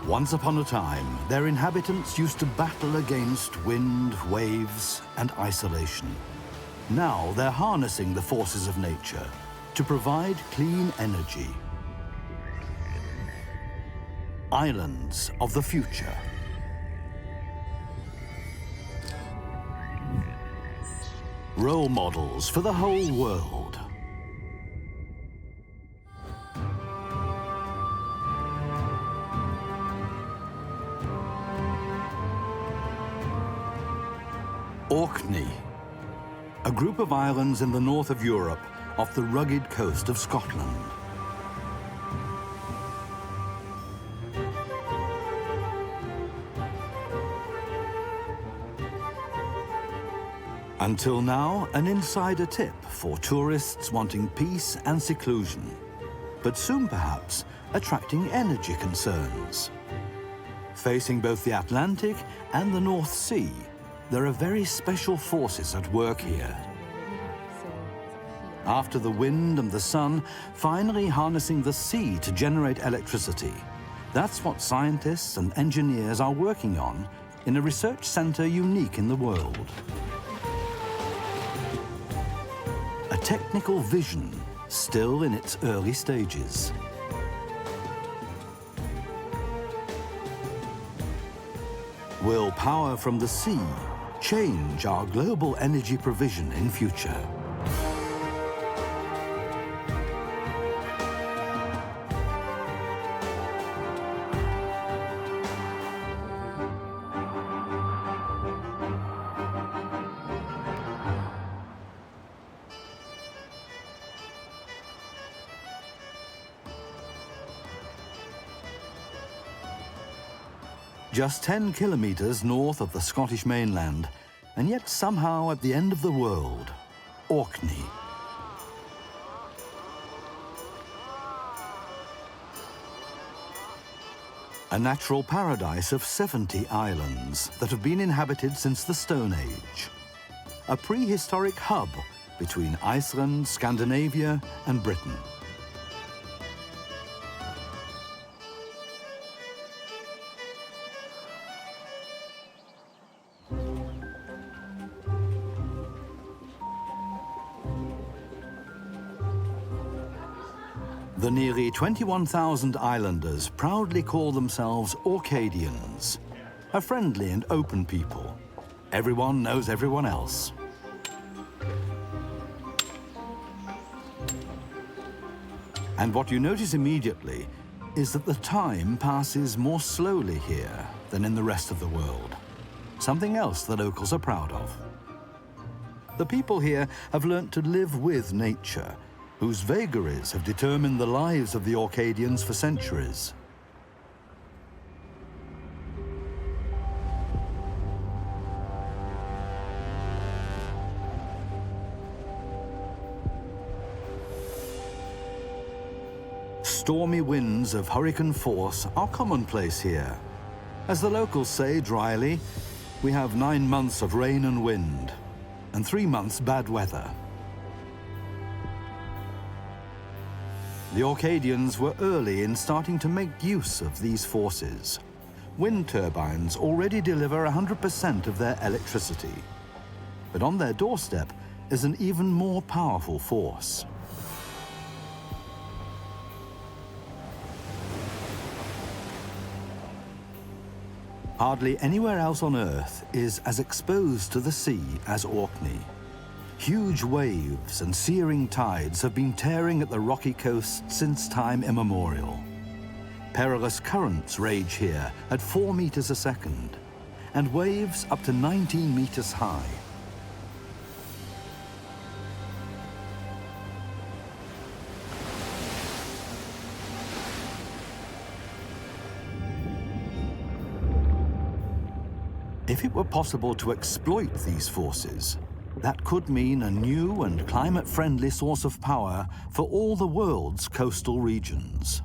Once upon a time, their inhabitants used to battle against wind, waves, and isolation. Now they're harnessing the forces of nature to provide clean energy. Islands of the future. Role models for the whole world. Orkney, a group of islands in the north of Europe off the rugged coast of Scotland. Until now, an insider tip for tourists wanting peace and seclusion, but soon perhaps attracting energy concerns. Facing both the Atlantic and the North Sea, there are very special forces at work here. After the wind and the sun, finally harnessing the sea to generate electricity. That's what scientists and engineers are working on in a research center unique in the world. A technical vision still in its early stages. Will power from the sea change our global energy provision in future? Just 10 kilometers north of the Scottish mainland, and yet somehow at the end of the world, Orkney. A natural paradise of 70 islands that have been inhabited since the Stone Age. A prehistoric hub between Iceland, Scandinavia, and Britain. The nearly 21,000 islanders proudly call themselves Orcadians, a friendly and open people. Everyone knows everyone else. And what you notice immediately is that the time passes more slowly here than in the rest of the world. Something else the locals are proud of. The people here have learnt to live with nature, whose vagaries have determined the lives of the Orcadians for centuries. Stormy winds of hurricane force are commonplace here. As the locals say dryly, we have 9 months of rain and wind, and 3 months bad weather. The Orcadians were early in starting to make use of these forces. Wind turbines already deliver 100% of their electricity. But on their doorstep is an even more powerful force. Hardly anywhere else on Earth is as exposed to the sea as Orkney. Huge waves and searing tides have been tearing at the rocky coast since time immemorial. Perilous currents rage here at 4 meters a second, and waves up to 19 meters high. If it were possible to exploit these forces, that could mean a new and climate-friendly source of power for all the world's coastal regions.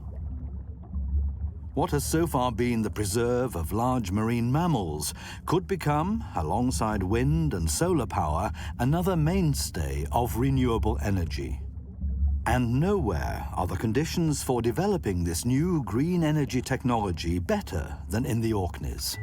What has so far been the preserve of large marine mammals could become, alongside wind and solar power, another mainstay of renewable energy. And nowhere are the conditions for developing this new green energy technology better than in the Orkneys.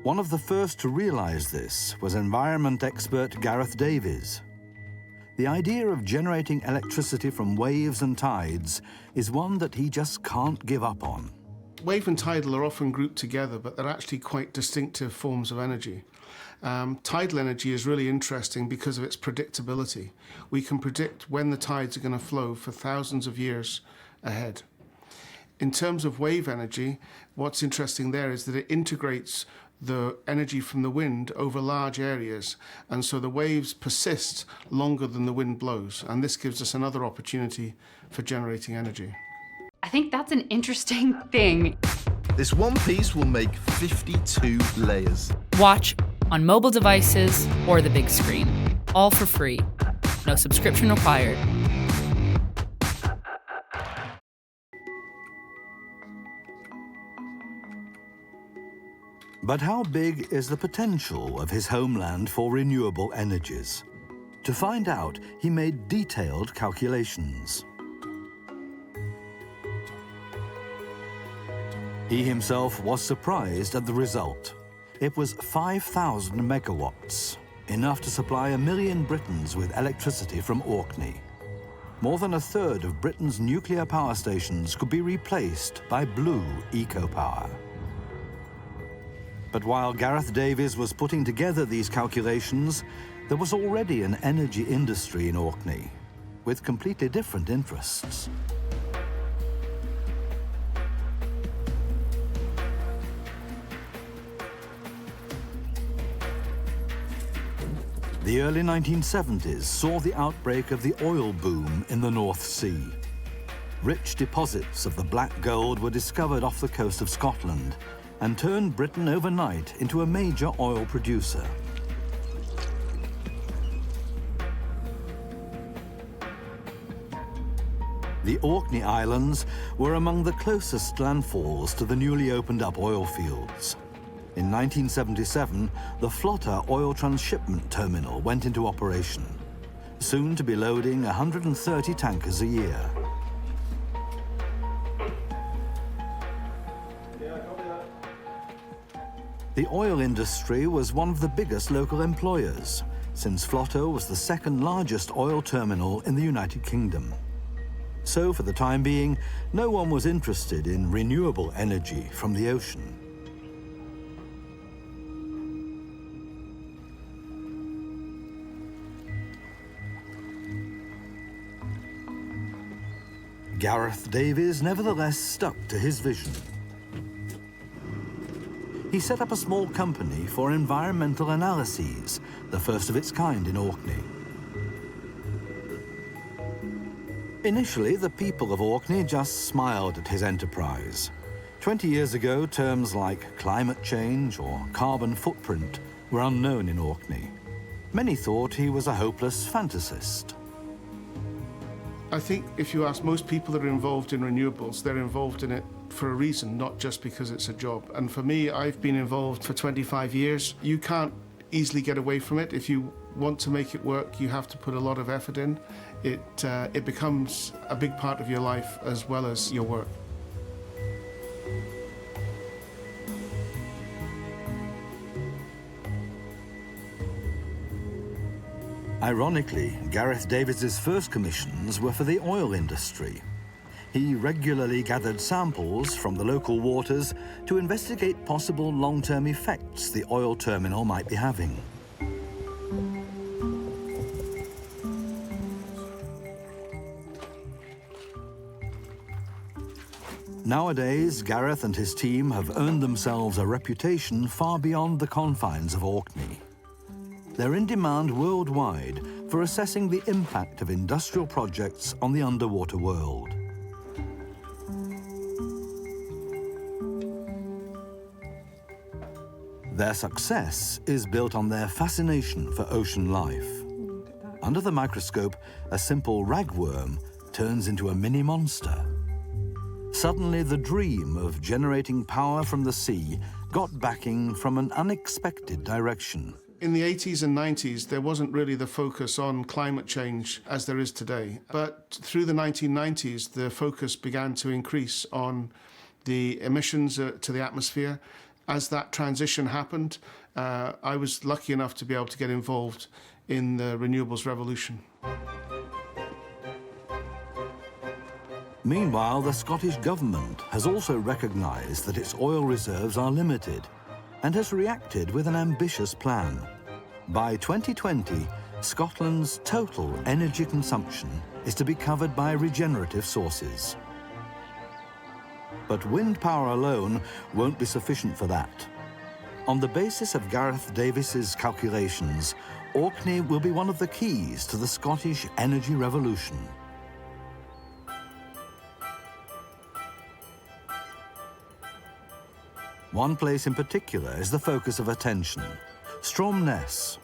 One of the first to realize this was environment expert Gareth Davies. The idea of generating electricity from waves and tides is one that he just can't give up on. Wave and tidal are often grouped together, but they're actually quite distinctive forms of energy. Tidal energy is really interesting because of its predictability. We can predict when the tides are going to flow for thousands of years ahead. In terms of wave energy, what's interesting there is that it integrates the energy from the wind over large areas, and so the waves persist longer than the wind blows, and this gives us another opportunity for generating energy. I think that's an interesting thing. This one piece will make 52 layers. Watch on mobile devices or the big screen, all for free. No subscription required. But how big is the potential of his homeland for renewable energies? To find out, he made detailed calculations. He himself was surprised at the result. It was 5,000 megawatts, enough to supply 1 million Britons with electricity from Orkney. More than a third of Britain's nuclear power stations could be replaced by blue eco-power. But while Gareth Davies was putting together these calculations, there was already an energy industry in Orkney, with completely different interests. The early 1970s saw the outbreak of the oil boom in the North Sea. Rich deposits of the black gold were discovered off the coast of Scotland and turned Britain overnight into a major oil producer. The Orkney Islands were among the closest landfalls to the newly opened up oil fields. In 1977, the Flotta oil transshipment terminal went into operation, soon to be loading 130 tankers a year. The oil industry was one of the biggest local employers, since Flotta was the second largest oil terminal in the United Kingdom. So for the time being, no one was interested in renewable energy from the ocean. Gareth Davies nevertheless stuck to his vision. He set up a small company for environmental analyses, the first of its kind in Orkney. Initially, the people of Orkney just smiled at his enterprise. 20 years ago, terms like climate change or carbon footprint were unknown in Orkney. Many thought he was a hopeless fantasist. I think if you ask most people that are involved in renewables, they're involved in it for a reason, not just because it's a job. And for me, I've been involved for 25 years. You can't easily get away from it. If you want to make it work, you have to put a lot of effort in. It becomes a big part of your life as well as your work. Ironically, Gareth Davies' first commissions were for the oil industry. He regularly gathered samples from the local waters to investigate possible long-term effects the oil terminal might be having. Nowadays, Gareth and his team have earned themselves a reputation far beyond the confines of Orkney. They're in demand worldwide for assessing the impact of industrial projects on the underwater world. Their success is built on their fascination for ocean life. Under the microscope, a simple ragworm turns into a mini monster. Suddenly, the dream of generating power from the sea got backing from an unexpected direction. In the 80s and 90s, there wasn't really the focus on climate change as there is today. But through the 1990s, the focus began to increase on the emissions to the atmosphere. As that transition happened, I was lucky enough to be able to get involved in the renewables revolution. Meanwhile, the Scottish government has also recognised that its oil reserves are limited and has reacted with an ambitious plan. By 2020, Scotland's total energy consumption is to be covered by regenerative sources. But wind power alone won't be sufficient for that. On the basis of Gareth Davis's calculations, Orkney will be one of the keys to the Scottish energy revolution. One place in particular is the focus of attention, Stromness.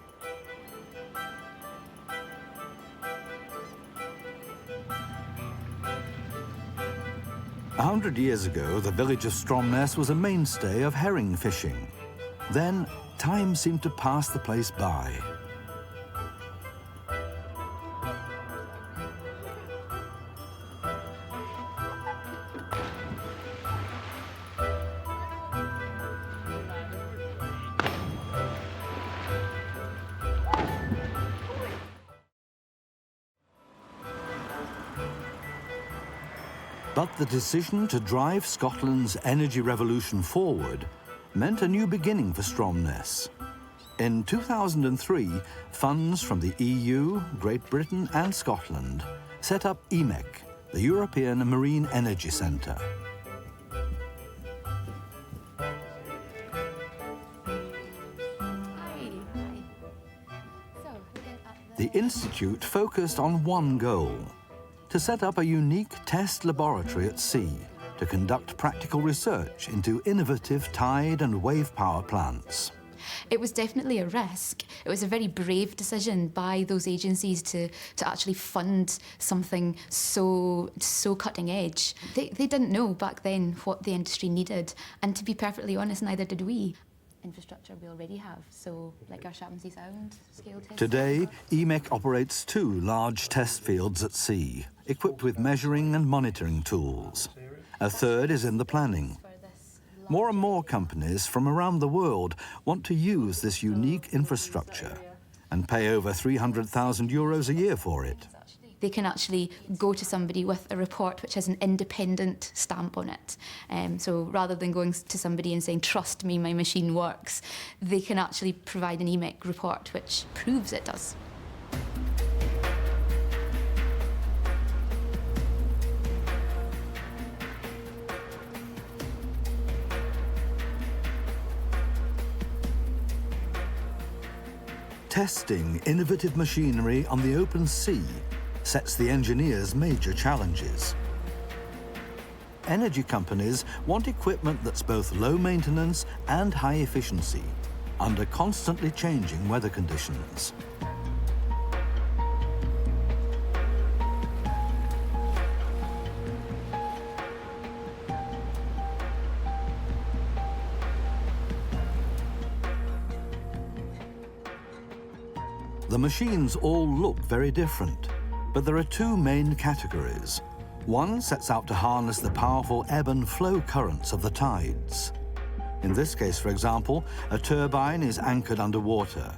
A 100 years ago, the village of Stromness was a mainstay of herring fishing. Then, time seemed to pass the place by. But the decision to drive Scotland's energy revolution forward meant a new beginning for Stromness. In 2003, funds from the EU, Great Britain and Scotland set up EMEC, the European Marine Energy Centre. The institute focused on one goal: to set up a unique test laboratory at sea to conduct practical research into innovative tide and wave power plants. It was definitely a risk. It was a very brave decision by those agencies to actually fund something so cutting edge. They didn't know back then what the industry needed, and to be perfectly honest, neither did we. Infrastructure we already have, so like our Shaughnessy Sound scale test. Today, EMEC operates 2 large test fields at sea, equipped with measuring and monitoring tools. A third is in the planning. More and more companies from around the world want to use this unique infrastructure and pay over 300,000 euros a year for it. They can actually go to somebody with a report which has an independent stamp on it. So rather than going to somebody and saying, trust me, my machine works, they can actually provide an EMEC report which proves it does. Testing innovative machinery on the open sea sets the engineers major challenges. Energy companies want equipment that's both low maintenance and high efficiency under constantly changing weather conditions. The machines all look very different, but there are 2 main categories. One sets out to harness the powerful ebb and flow currents of the tides. In this case, for example, a turbine is anchored underwater.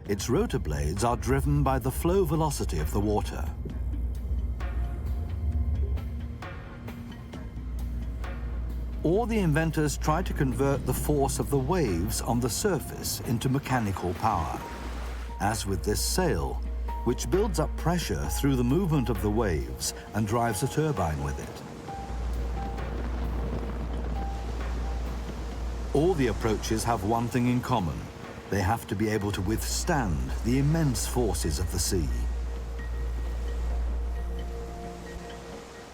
Its rotor blades are driven by the flow velocity of the water. Or the inventors try to convert the force of the waves on the surface into mechanical power, as with this sail, which builds up pressure through the movement of the waves and drives a turbine with it. All the approaches have one thing in common: they have to be able to withstand the immense forces of the sea.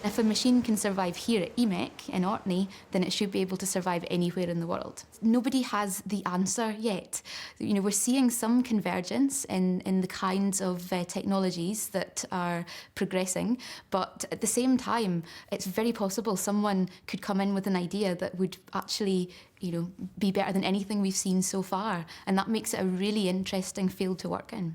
If a machine can survive here at EMEC in Orkney, then it should be able to survive anywhere in the world. Nobody has the answer yet. You know, we're seeing some convergence in the kinds of technologies that are progressing, but at the same time, it's very possible someone could come in with an idea that would actually, you know, be better than anything we've seen so far, and that makes it a really interesting field to work in.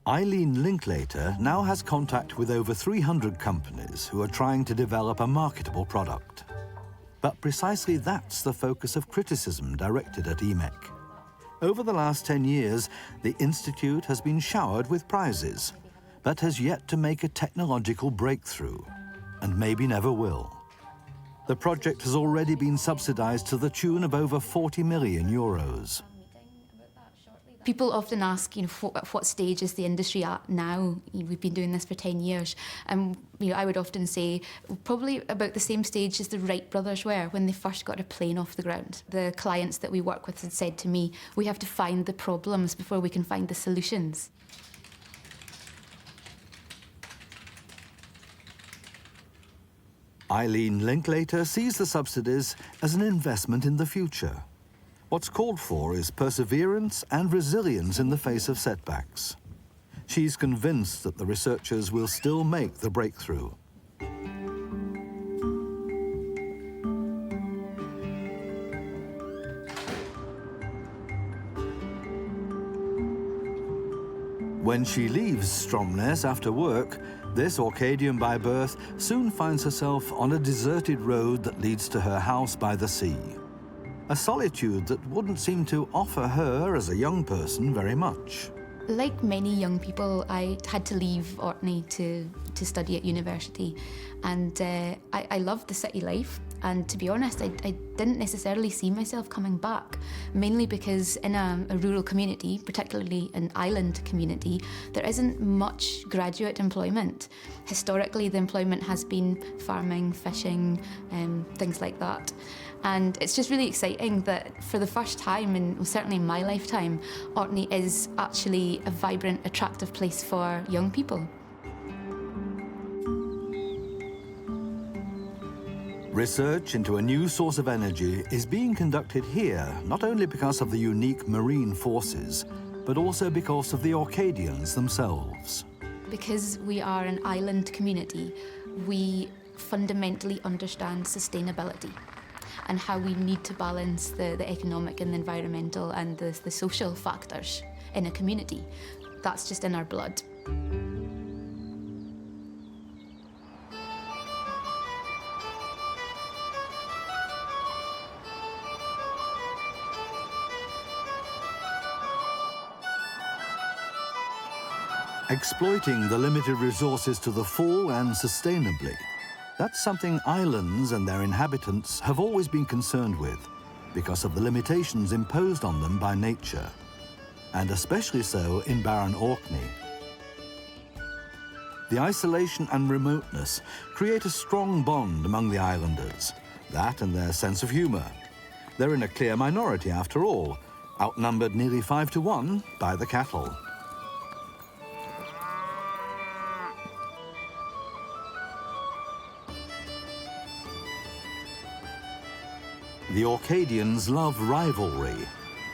Eileen Linklater now has contact with over 300 companies who are trying to develop a marketable product. But precisely that's the focus of criticism directed at EMEC. Over the last 10 years, the Institute has been showered with prizes, but has yet to make a technological breakthrough, and maybe never will. The project has already been subsidized to the tune of over 40 million euros. People often ask, you know, at what stage is the industry at now? We've been doing this for 10 years. And you know, I would often say probably about the same stage as the Wright brothers were when they first got a plane off the ground. The clients that we work with had said to me, we have to find the problems before we can find the solutions. Eileen Linklater sees the subsidies as an investment in the future. What's called for is perseverance and resilience in the face of setbacks. She's convinced that the researchers will still make the breakthrough. When she leaves Stromness after work, this Orcadian by birth soon finds herself on a deserted road that leads to her house by the sea. A solitude that wouldn't seem to offer her, as a young person, very much. Like many young people, I had to leave Orkney to study at university. And I loved the city life. And to be honest, I didn't necessarily see myself coming back, mainly because in a rural community, particularly an island community, there isn't much graduate employment. Historically, the employment has been farming, fishing, things like that. And it's just really exciting that for the first time, and certainly in my lifetime, Orkney is actually a vibrant, attractive place for young people. Research into a new source of energy is being conducted here, not only because of the unique marine forces, but also because of the Orcadians themselves. Because we are an island community, we fundamentally understand sustainability and how we need to balance the economic and the environmental and the social factors in a community. That's just in our blood. Exploiting the limited resources to the full and sustainably. That's something islands and their inhabitants have always been concerned with because of the limitations imposed on them by nature, and especially so in barren Orkney. The isolation and remoteness create a strong bond among the islanders, that and their sense of humour. They're in a clear minority after all, outnumbered nearly 5 to 1 by the cattle. The Orcadians love rivalry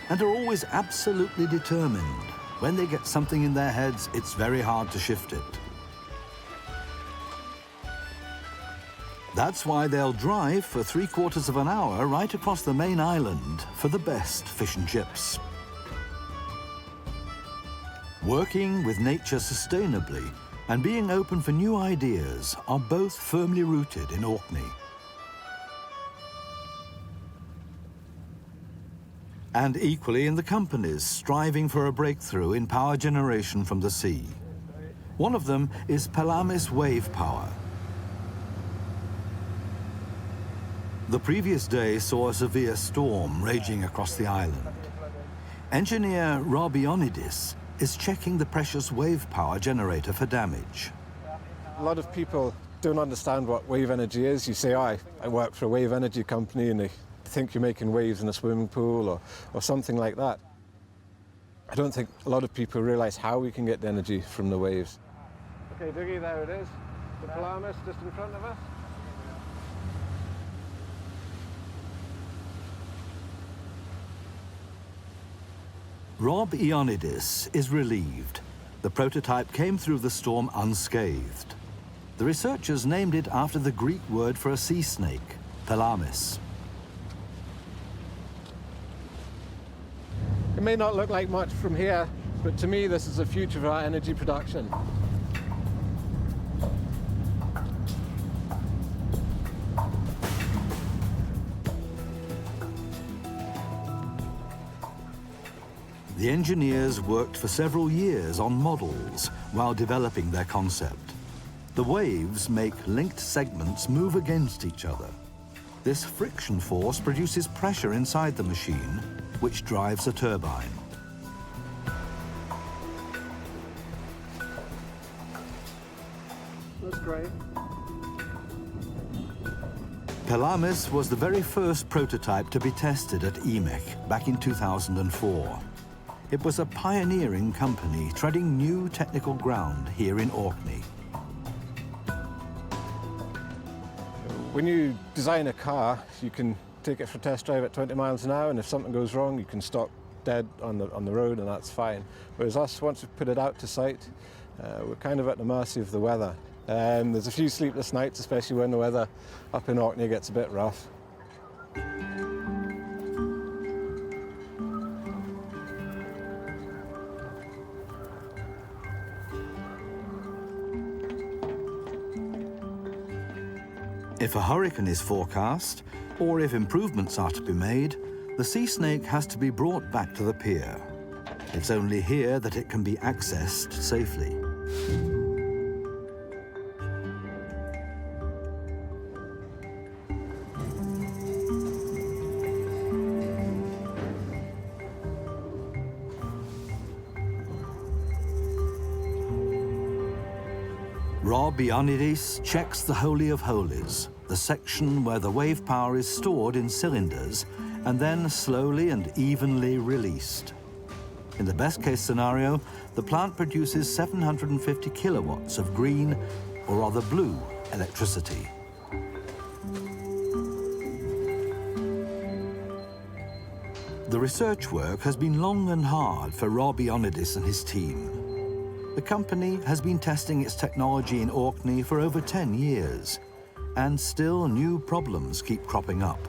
and are always absolutely determined. When they get something in their heads, it's very hard to shift it. That's why they'll drive for 3/4 of an hour right across the main island for the best fish and chips. Working with nature sustainably and being open for new ideas are both firmly rooted in Orkney. And equally in the companies striving for a breakthrough in power generation from the sea. One of them is Pelamis wave power. The previous day saw a severe storm raging across the island. Engineer Robionides is checking the precious wave power generator for damage. A lot of people don't understand what wave energy is. You say, I work for a wave energy company, and they think you're making waves in a swimming pool or something like that. I don't think a lot of people realise how we can get the energy from the waves. Okay, Dougie, there it is. The Pelamis just in front of us. Rob Ioannidis is relieved. The prototype came through the storm unscathed. The researchers named it after the Greek word for a sea snake, Pelamis. It may not look like much from here, but to me this is the future of our energy production. The engineers worked for several years on models while developing their concept. The waves make linked segments move against each other. This friction force produces pressure inside the machine, which drives a turbine. That's great. Pelamis was the very first prototype to be tested at EMEC back in 2004. It was a pioneering company treading new technical ground here in Orkney. When you design a car, you can take it for a test drive at 20 miles an hour, and if something goes wrong, you can stop dead on the road, and that's fine. Whereas us, once we've put it out to site, we're kind of at the mercy of the weather. There's a few sleepless nights, especially when the weather up in Orkney gets a bit rough. If a hurricane is forecast, or if improvements are to be made, the sea snake has to be brought back to the pier. It's only here that it can be accessed safely. Rob Ioannidis checks the Holy of Holies, the section where the wave power is stored in cylinders and then slowly and evenly released. In the best-case scenario, the plant produces 750 kilowatts of green, or rather blue, electricity. The research work has been long and hard for Rob Ioannidis and his team. The company has been testing its technology in Orkney for over 10 years, and still new problems keep cropping up.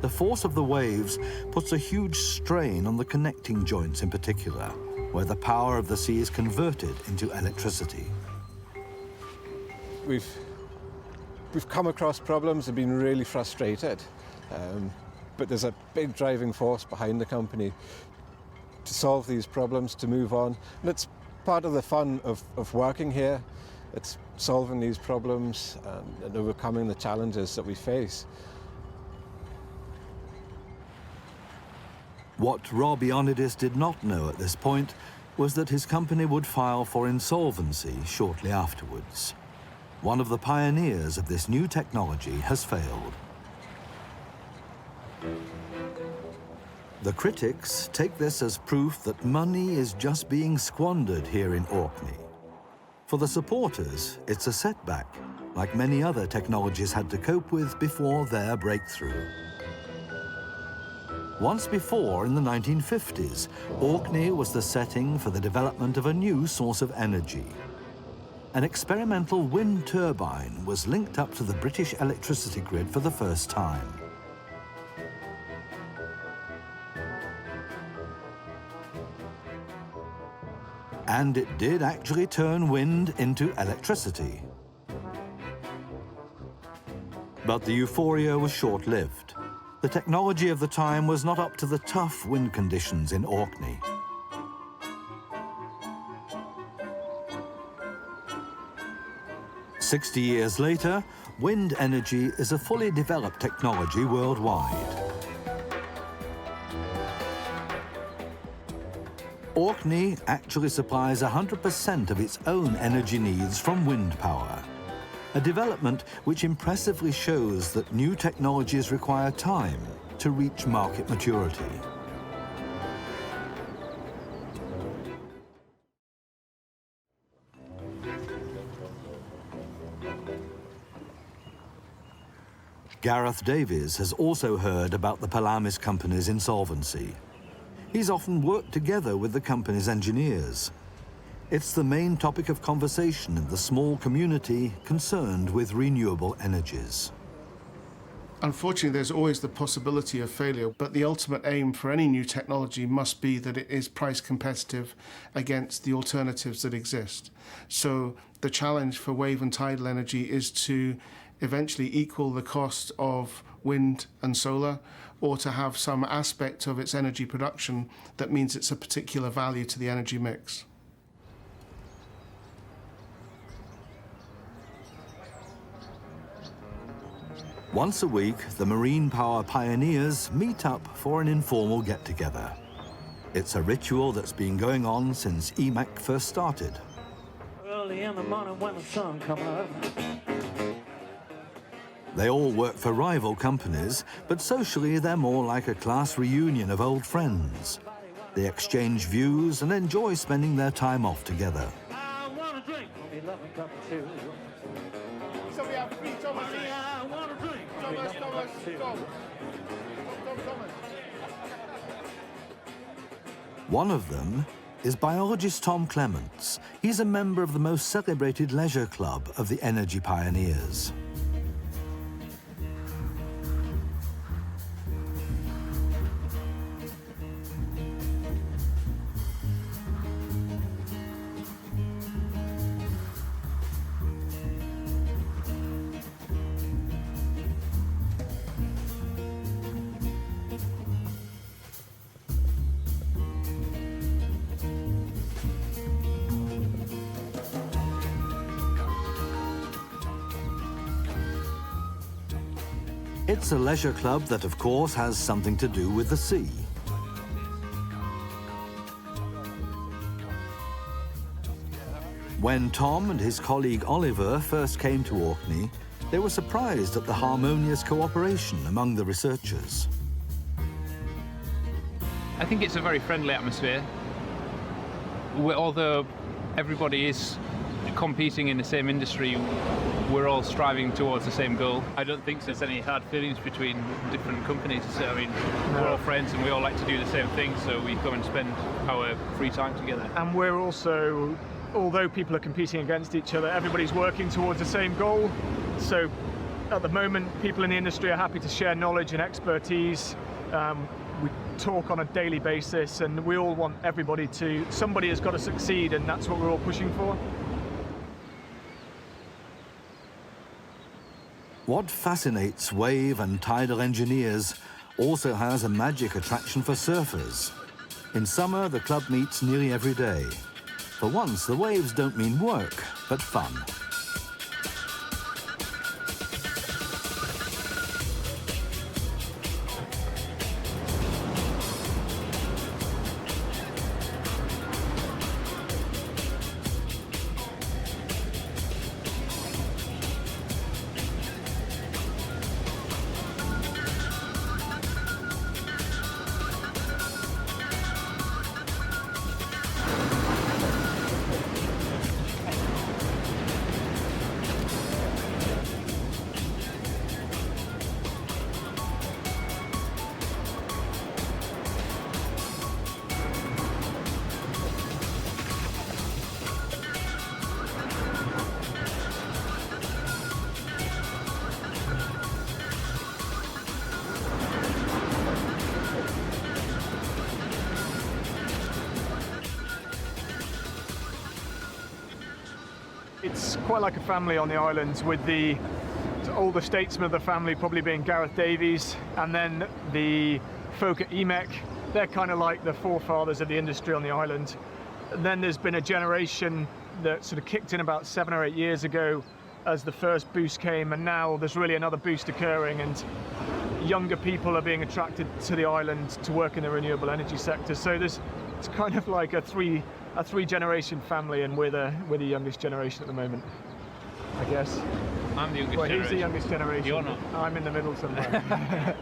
The force of the waves puts a huge strain on the connecting joints in particular, where the power of the sea is converted into electricity. We've come across problems and been really frustrated, but there's a big driving force behind the company to solve these problems, to move on, and it's part of the fun of working here. It's solving these problems and overcoming the challenges that we face. What Rob Ioannidis did not know at this point was that his company would file for insolvency shortly afterwards. One of the pioneers of this new technology has failed. The critics take this as proof that money is just being squandered here in Orkney. For the supporters, it's a setback, like many other technologies had to cope with before their breakthrough. Once before, in the 1950s, Orkney was the setting for the development of a new source of energy. An experimental wind turbine was linked up to the British electricity grid for the first time. And it did actually turn wind into electricity. But the euphoria was short-lived. The technology of the time was not up to the tough wind conditions in Orkney. "60 years later, wind energy is a fully developed technology worldwide. Orkney actually supplies 100% of its own energy needs from wind power, a development which impressively shows that new technologies require time to reach market maturity. Gareth Davies has also heard about the Pelamis company's insolvency. He's often worked together with the company's engineers. It's the main topic of conversation in the small community concerned with renewable energies. Unfortunately, there's always the possibility of failure, but the ultimate aim for any new technology must be that it is price competitive against the alternatives that exist. So the challenge for wave and tidal energy is to eventually equal the cost of wind and solar, or to have some aspect of its energy production that means it's a particular value to the energy mix. Once a week, the marine power pioneers meet up for an informal get-together. It's a ritual that's been going on since EMAC first started. Early in the morning when the sun comes up. They all work for rival companies, but socially they're more like a class reunion of old friends. They exchange views and enjoy spending their time off together. I want a drink. Let me love a cup of tea. So we have three Thomas. I want a drink. Thomas. One of them is biologist Tom Clements. He's a member of the most celebrated leisure club of the energy pioneers. It's a leisure club that, of course, has something to do with the sea. When Tom and his colleague Oliver first came to Orkney, they were surprised at the harmonious cooperation among the researchers. I think it's a very friendly atmosphere. Although everybody is competing in the same industry, we're all striving towards the same goal. I don't think there's any hard feelings between different companies. I mean, we're all friends and we all like to do the same thing, so we come and spend our free time together. And we're also, although people are competing against each other, everybody's working towards the same goal. So at the moment, people in the industry are happy to share knowledge and expertise. We talk on a daily basis and we all want everybody to, somebody has got to succeed, and that's what we're all pushing for. What fascinates wave and tidal engineers also has a magic attraction for surfers. In summer, the club meets nearly every day. For once, the waves don't mean work, but fun. It's quite like a family on the islands, with the older statesman of the family probably being Gareth Davies, and then the folk at EMEC. They're kind of like the forefathers of the industry on the island. And then there's been a generation that sort of kicked in about 7 or 8 years ago as the first boost came, and now there's really another boost occurring, and younger people are being attracted to the island to work in the renewable energy sector. So it's kind of like a three-generation family, and we're the youngest generation at the moment, I guess. I'm the youngest well, generation. He's the youngest generation. You're not. I'm in the middle somewhere.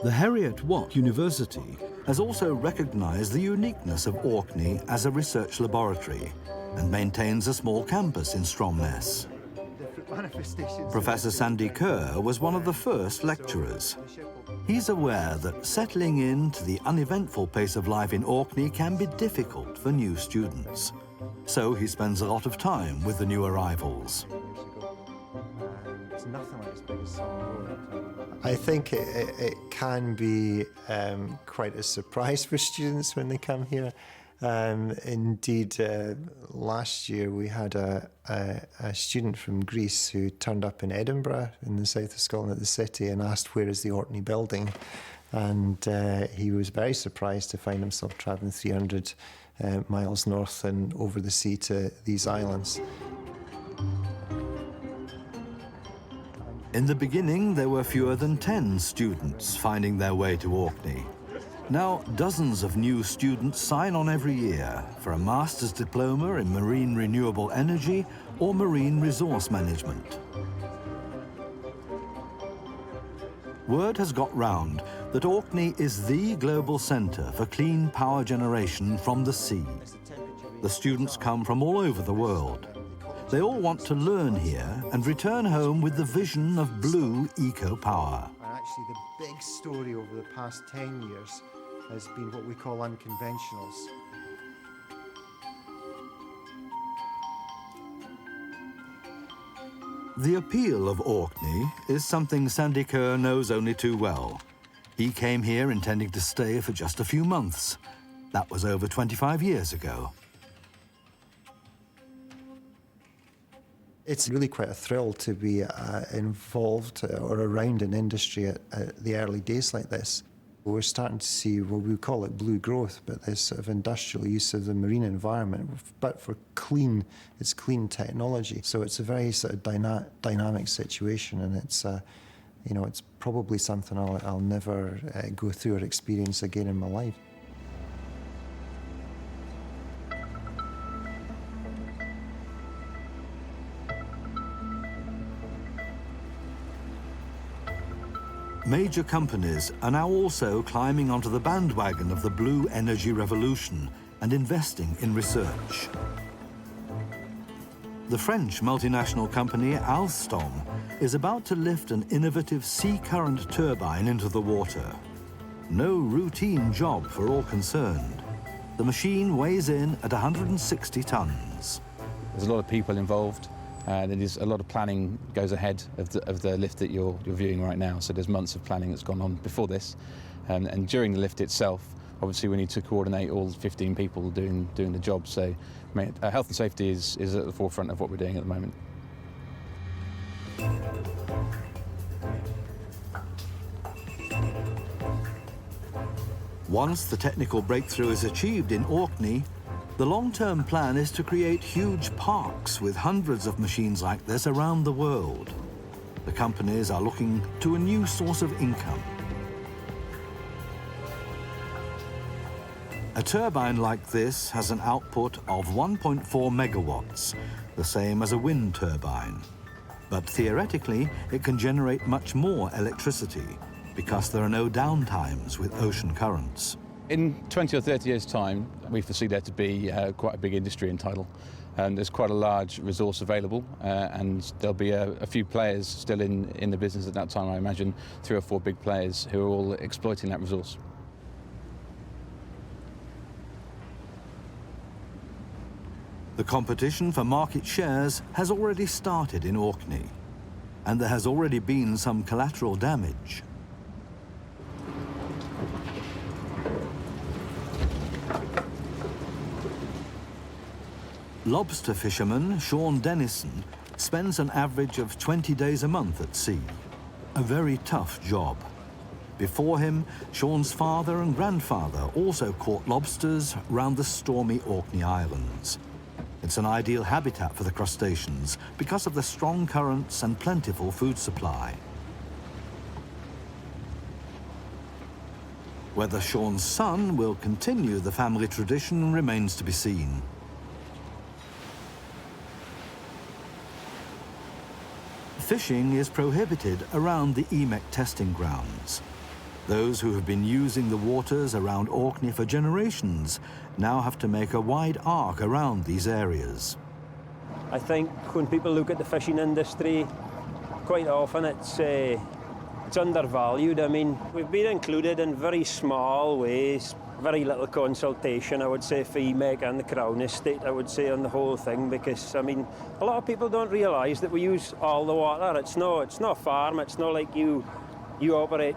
The Heriot-Watt University has also recognized the uniqueness of Orkney as a research laboratory and maintains a small campus in Stromness. Professor Sandy Kerr was one of the first lecturers. He's aware that settling into the uneventful pace of life in Orkney can be difficult for new students. So he spends a lot of time with the new arrivals. I think it can be quite a surprise for students when they come here. Indeed, last year we had a student from Greece who turned up in Edinburgh in the south of Scotland at the city and asked where is the Orkney building, and he was very surprised to find himself travelling 300 miles north and over the sea to these islands. In the beginning, there were fewer than 10 students finding their way to Orkney. Now, dozens of new students sign on every year for a master's diploma in marine renewable energy or marine resource management. Word has got round that Orkney is the global centre for clean power generation from the sea. The students come from all over the world. They all want to learn here and return home with the vision of blue eco-power. Actually, the big story over the past 10 years has been what we call unconventionals. The appeal of Orkney is something Sandy Kerr knows only too well. He came here intending to stay for just a few months. That was over 25 years ago. It's really quite a thrill to be involved or around an industry at the early days like this. We're starting to see, well, we call it blue growth, but this sort of industrial use of the marine environment, but for clean, it's clean technology. So it's a very sort of dynamic situation, and it's, you know, it's probably something I'll never go through or experience again in my life. Major companies are now also climbing onto the bandwagon of the blue energy revolution and investing in research. The French multinational company Alstom is about to lift an innovative sea current turbine into the water. No routine job for all concerned. The machine weighs in at 160 tons. There's a lot of people involved. There's a lot of planning goes ahead of the lift that you're viewing right now. So there's months of planning that's gone on before this, and during the lift itself, obviously we need to coordinate all 15 people doing the job. So health and safety is at the forefront of what we're doing at the moment. Once the technical breakthrough is achieved in Orkney, the long-term plan is to create huge parks with hundreds of machines like this around the world. The companies are looking to a new source of income. A turbine like this has an output of 1.4 megawatts, the same as a wind turbine. But theoretically, it can generate much more electricity because there are no downtimes with ocean currents. In 20 or 30 years' time, we foresee there to be quite a big industry in tidal. There's quite a large resource available, and there'll be a few players still in the business at that time. I imagine 3 or 4 big players who are all exploiting that resource. The competition for market shares has already started in Orkney, and there has already been some collateral damage. Lobster fisherman Sean Dennison spends an average of 20 days a month at sea. A very tough job. Before him, Sean's father and grandfather also caught lobsters round the stormy Orkney Islands. It's an ideal habitat for the crustaceans because of the strong currents and plentiful food supply. Whether Sean's son will continue the family tradition remains to be seen. Fishing is prohibited around the EMEC testing grounds. Those who have been using the waters around Orkney for generations now have to make a wide arc around these areas. I think when people look at the fishing industry, quite often it's undervalued. I mean, we've been included in very small ways, very little consultation, I would say, for EMEC and the Crown Estate, I would say, on the whole thing, because, I mean, a lot of people don't realise that we use all the water. It's not a farm, it's not like you operate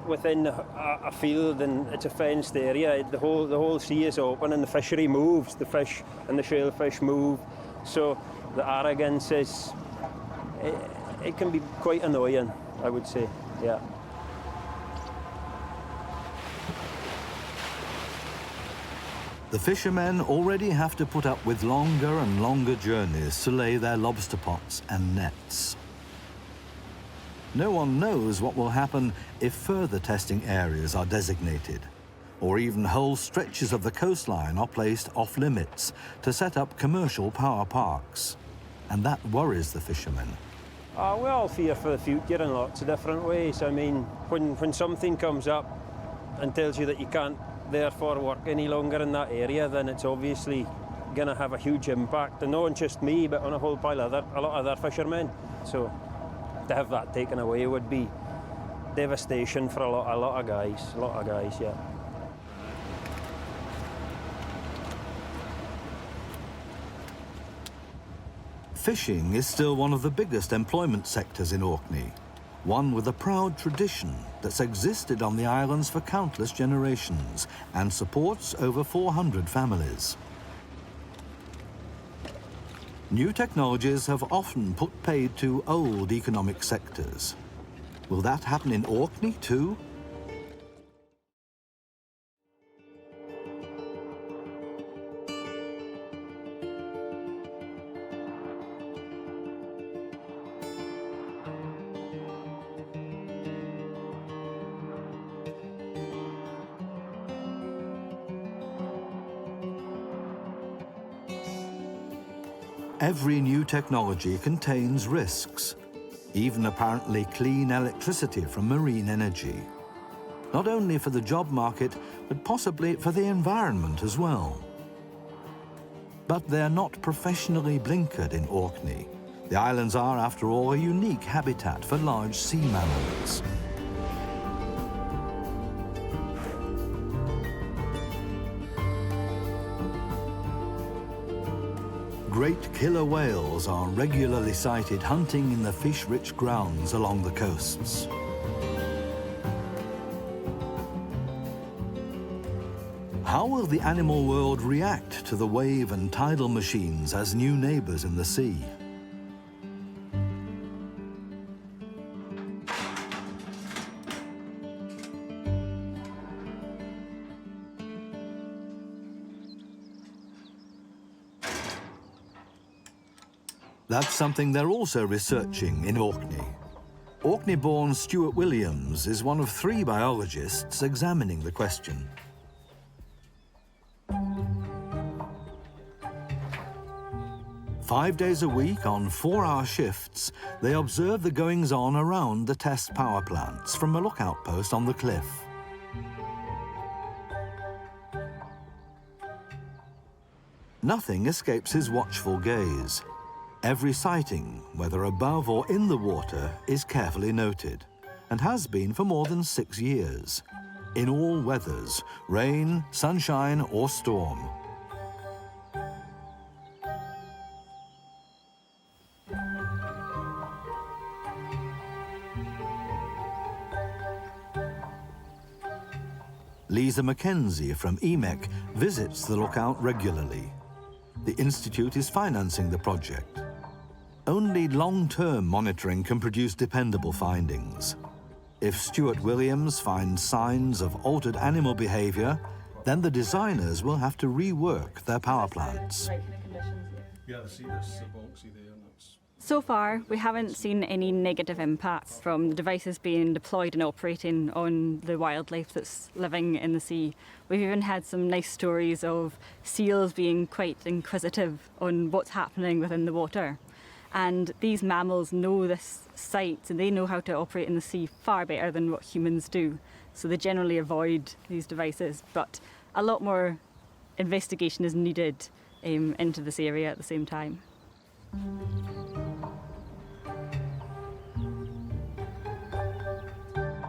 within a field and it's a fenced area. The whole sea is open and the fishery moves, the fish and the shellfish move. So the arrogance is, it can be quite annoying, I would say, yeah. The fishermen already have to put up with longer and longer journeys to lay their lobster pots and nets. No one knows what will happen if further testing areas are designated, or even whole stretches of the coastline are placed off limits to set up commercial power parks. And that worries the fishermen. We all fear for the future in lots of different ways. I mean, when something comes up and tells you that you can't therefore work any longer in that area, then it's obviously going to have a huge impact, and not just me, but on a whole pile of a lot of other fishermen. So to have that taken away would be devastation for a lot of guys, yeah. Fishing is still one of the biggest employment sectors in Orkney, one with a proud tradition that's existed on the islands for countless generations and supports over 400 families. New technologies have often put paid to old economic sectors. Will that happen in Orkney too? Every new technology contains risks, even apparently clean electricity from marine energy. Not only for the job market, but possibly for the environment as well. But they're not professionally blinkered in Orkney. The islands are, after all, a unique habitat for large sea mammals. Great killer whales are regularly sighted hunting in the fish-rich grounds along the coasts. How will the animal world react to the wave and tidal machines as new neighbours in the sea? That's something they're also researching in Orkney. Orkney-born Stuart Williams is one of 3 biologists examining the question. Five days a week on 4-hour shifts, they observe the goings-on around the test power plants from a lookout post on the cliff. Nothing escapes his watchful gaze. Every sighting, whether above or in the water, is carefully noted, and has been for more than 6 years, in all weathers, rain, sunshine or storm. Lisa Mackenzie from EMEC visits the lookout regularly. The Institute is financing the project. Only long-term monitoring can produce dependable findings. If Stuart Williams finds signs of altered animal behaviour, then the designers will have to rework their power plants. So far, we haven't seen any negative impacts from the devices being deployed and operating on the wildlife that's living in the sea. We've even had some nice stories of seals being quite inquisitive on what's happening within the water. And these mammals know this site and they know how to operate in the sea far better than what humans do. So they generally avoid these devices, but a lot more investigation is needed into this area at the same time.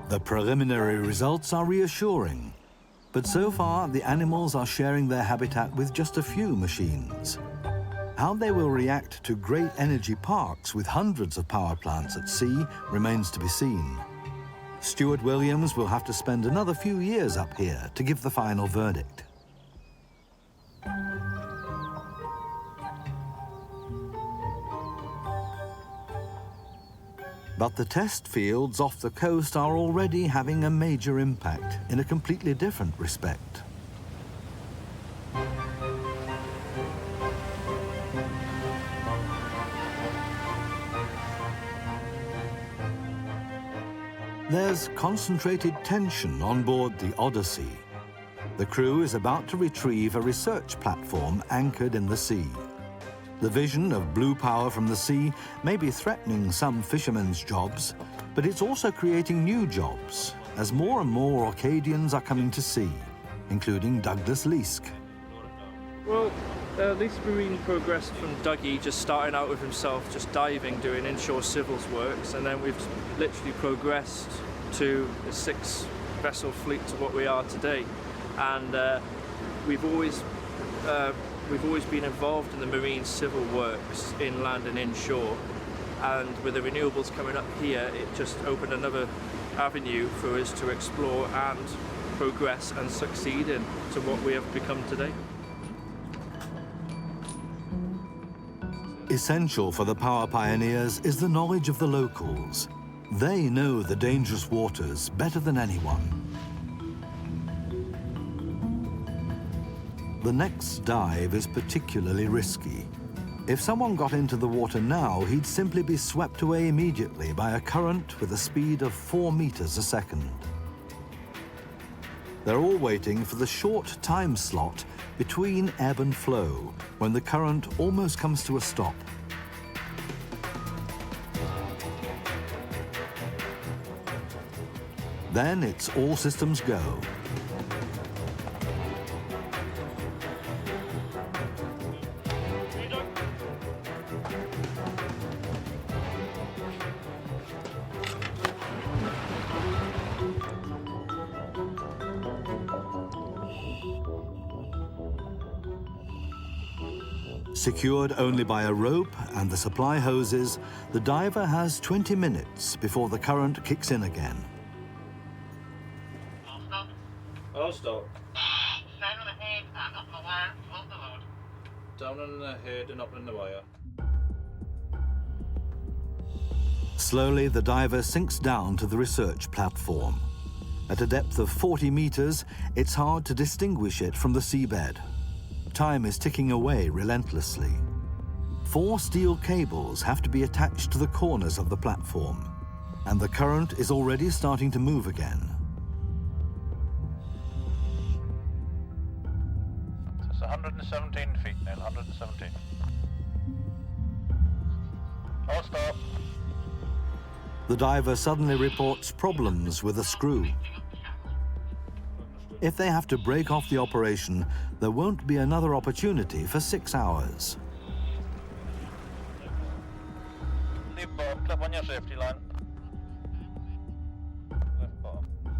The preliminary results are reassuring, but so far the animals are sharing their habitat with just a few machines. How they will react to great energy parks with hundreds of power plants at sea remains to be seen. Stuart Williams will have to spend another few years up here to give the final verdict. But the test fields off the coast are already having a major impact in a completely different respect. There's concentrated tension on board the Odyssey. The crew is about to retrieve a research platform anchored in the sea. The vision of blue power from the sea may be threatening some fishermen's jobs, but it's also creating new jobs as more and more Orcadians are coming to sea, including Douglas Leask. Well, Leask Marine progressed from Dougie, just starting out with himself, just diving, doing inshore civils works, and then we've literally progressed to a 6-vessel fleet to what we are today. And we've always been involved in the marine civil works inland and inshore, and with the renewables coming up here, it just opened another avenue for us to explore and progress and succeed in to what we have become today. Essential for the power pioneers is the knowledge of the locals. They know the dangerous waters better than anyone. The next dive is particularly risky. If someone got into the water now, he'd simply be swept away immediately by a current with a speed of 4 meters a second. They're all waiting for the short time slot between ebb and flow, when the current almost comes to a stop. Then it's all systems go. Secured only by a rope and the supply hoses, the diver has 20 minutes before the current kicks in again. I'll stop. Down on the head and up the wire, float the load. Down on the head and up in the wire. Slowly, the diver sinks down to the research platform. At a depth of 40 meters, it's hard to distinguish it from the seabed. Time is ticking away relentlessly. 4 steel cables have to be attached to the corners of the platform, and the current is already starting to move again. It's 117 feet now, 117. I'll stop. The diver suddenly reports problems with a screw. If they have to break off the operation, there won't be another opportunity for 6 hours. Clip on your safety line.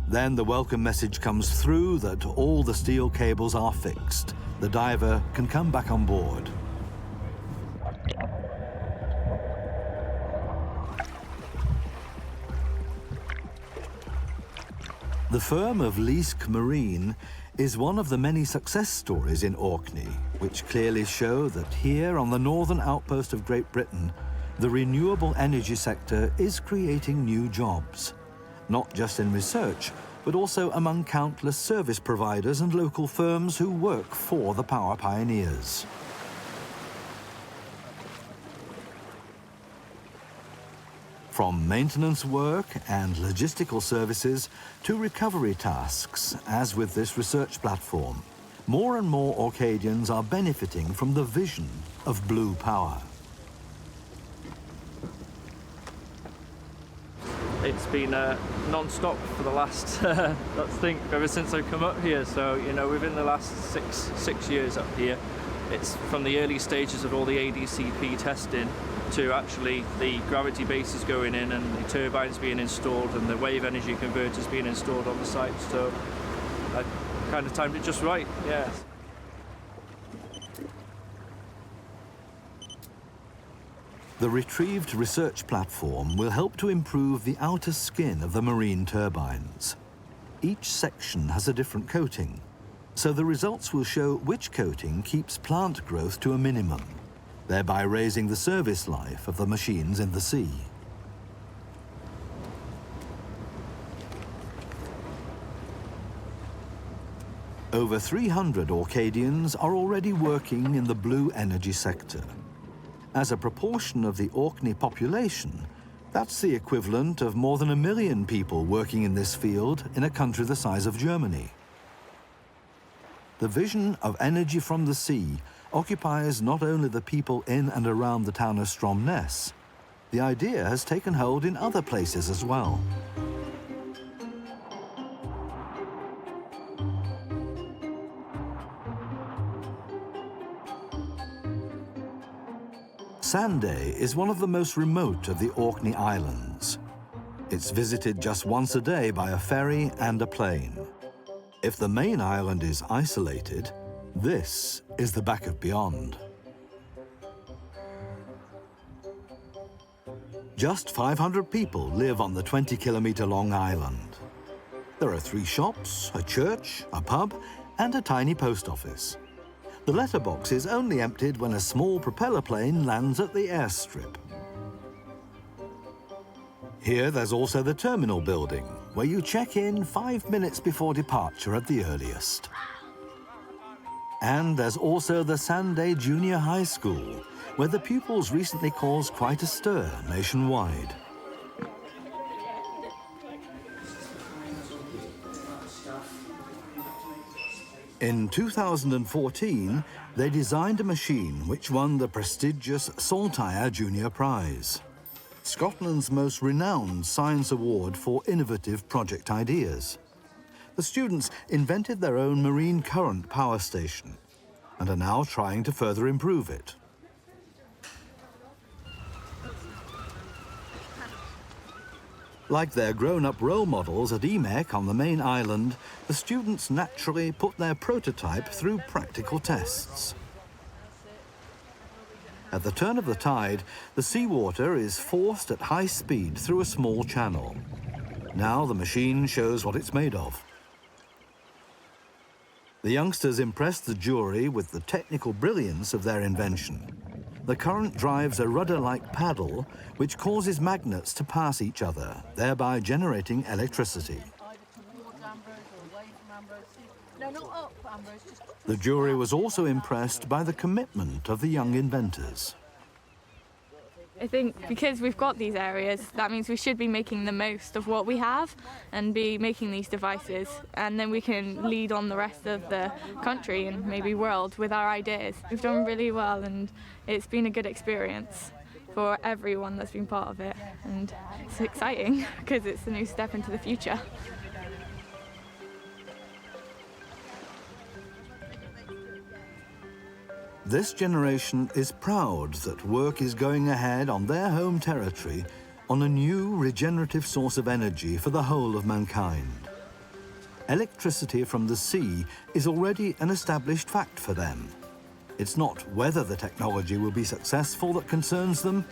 Then the welcome message comes through that all the steel cables are fixed. The diver can come back on board. The firm of Leask Marine is one of the many success stories in Orkney, which clearly show that here on the northern outpost of Great Britain, the renewable energy sector is creating new jobs, not just in research, but also among countless service providers and local firms who work for the power pioneers. From maintenance work and logistical services to recovery tasks, as with this research platform, more and more Orcadians are benefiting from the vision of blue power. it's been non-stop for the last, let's think, ever since I've come up here. So, you know, within the last six years up here, it's from the early stages of all the ADCP testing to actually the gravity bases going in and the turbines being installed and the wave energy converters being installed on the site. So I kind of timed it just right, yeah. The retrieved research platform will help to improve the outer skin of the marine turbines. Each section has a different coating, so the results will show which coating keeps plant growth to a minimum, thereby raising the service life of the machines in the sea. Over 300 Orcadians are already working in the blue energy sector. As a proportion of the Orkney population, that's the equivalent of more than 1 million people working in this field in a country the size of Germany. The vision of energy from the sea occupies not only the people in and around the town of Stromness, the idea has taken hold in other places as well. Sanday is one of the most remote of the Orkney Islands. It's visited just once a day by a ferry and a plane. If the main island is isolated, this is the back of beyond. Just 500 people live on the 20-kilometre-long island. There are 3 shops, a church, a pub, and a tiny post office. The letterbox is only emptied when a small propeller plane lands at the airstrip. Here there's also the terminal building, where you check in 5 minutes before departure at the earliest. And there's also the Sanday Junior High School, where the pupils recently caused quite a stir nationwide. In 2014, they designed a machine which won the prestigious Saltire Junior Prize, Scotland's most renowned science award for innovative project ideas. The students invented their own marine current power station and are now trying to further improve it. Like their grown-up role models at EMEC on the main island, the students naturally put their prototype through practical tests. At the turn of the tide, the seawater is forced at high speed through a small channel. Now the machine shows what it's made of. The youngsters impressed the jury with the technical brilliance of their invention. The current drives a rudder-like paddle, which causes magnets to pass each other, thereby generating electricity. The jury was also impressed by the commitment of the young inventors. I think because we've got these areas, that means we should be making the most of what we have and be making these devices, and then we can lead on the rest of the country and maybe world with our ideas. We've done really well, and it's been a good experience for everyone that's been part of it, and it's exciting because it's a new step into the future. This generation is proud that work is going ahead on their home territory on a new regenerative source of energy for the whole of mankind. Electricity from the sea is already an established fact for them. It's not whether the technology will be successful that concerns them,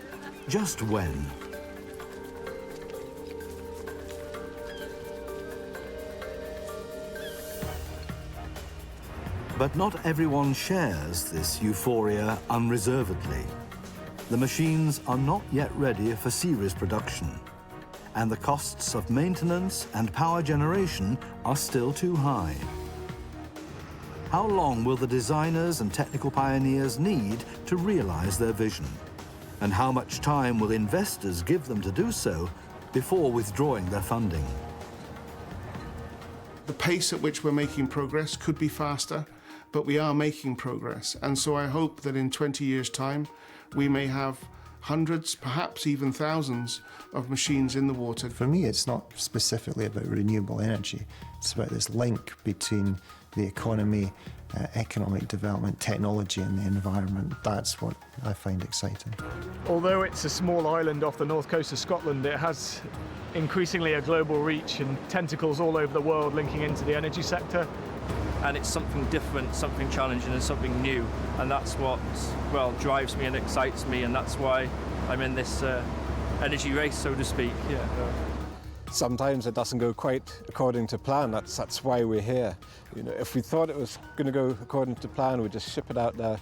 just when. But not everyone shares this euphoria unreservedly. The machines are not yet ready for series production, and the costs of maintenance and power generation are still too high. How long will the designers and technical pioneers need to realize their vision? And how much time will investors give them to do so before withdrawing their funding? The pace at which we're making progress could be faster, but we are making progress. And so I hope that in 20 years' time, we may have hundreds, perhaps even thousands of machines in the water. For me, it's not specifically about renewable energy. It's about this link between the economy, economic development, technology and the environment. That's what I find exciting. Although it's a small island off the north coast of Scotland, it has increasingly a global reach and tentacles all over the world linking into the energy sector. And it's something different, something challenging and something new. And that's what, well, drives me and excites me, and that's why I'm in this energy race, so to speak. Yeah. Sometimes it doesn't go quite according to plan. That's why we're here. You know, if we thought it was going to go according to plan, we'd just ship it out there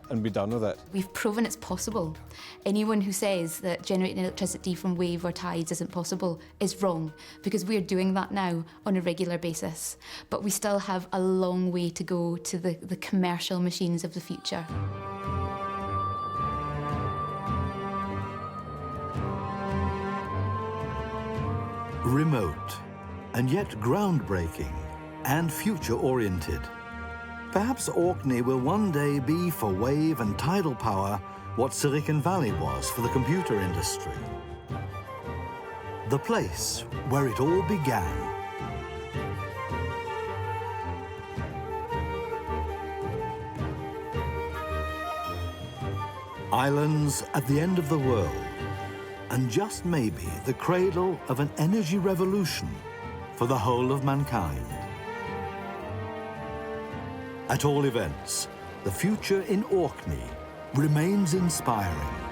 and be done with it. We've proven it's possible. Anyone who says that generating electricity from wave or tides isn't possible is wrong, because we're doing that now on a regular basis. But we still have a long way to go to the commercial machines of the future. Remote, and yet groundbreaking and future-oriented. Perhaps Orkney will one day be for wave and tidal power what Silicon Valley was for the computer industry. The place where it all began. Islands at the end of the world, and just maybe the cradle of an energy revolution for the whole of mankind. At all events, the future in Orkney remains inspiring.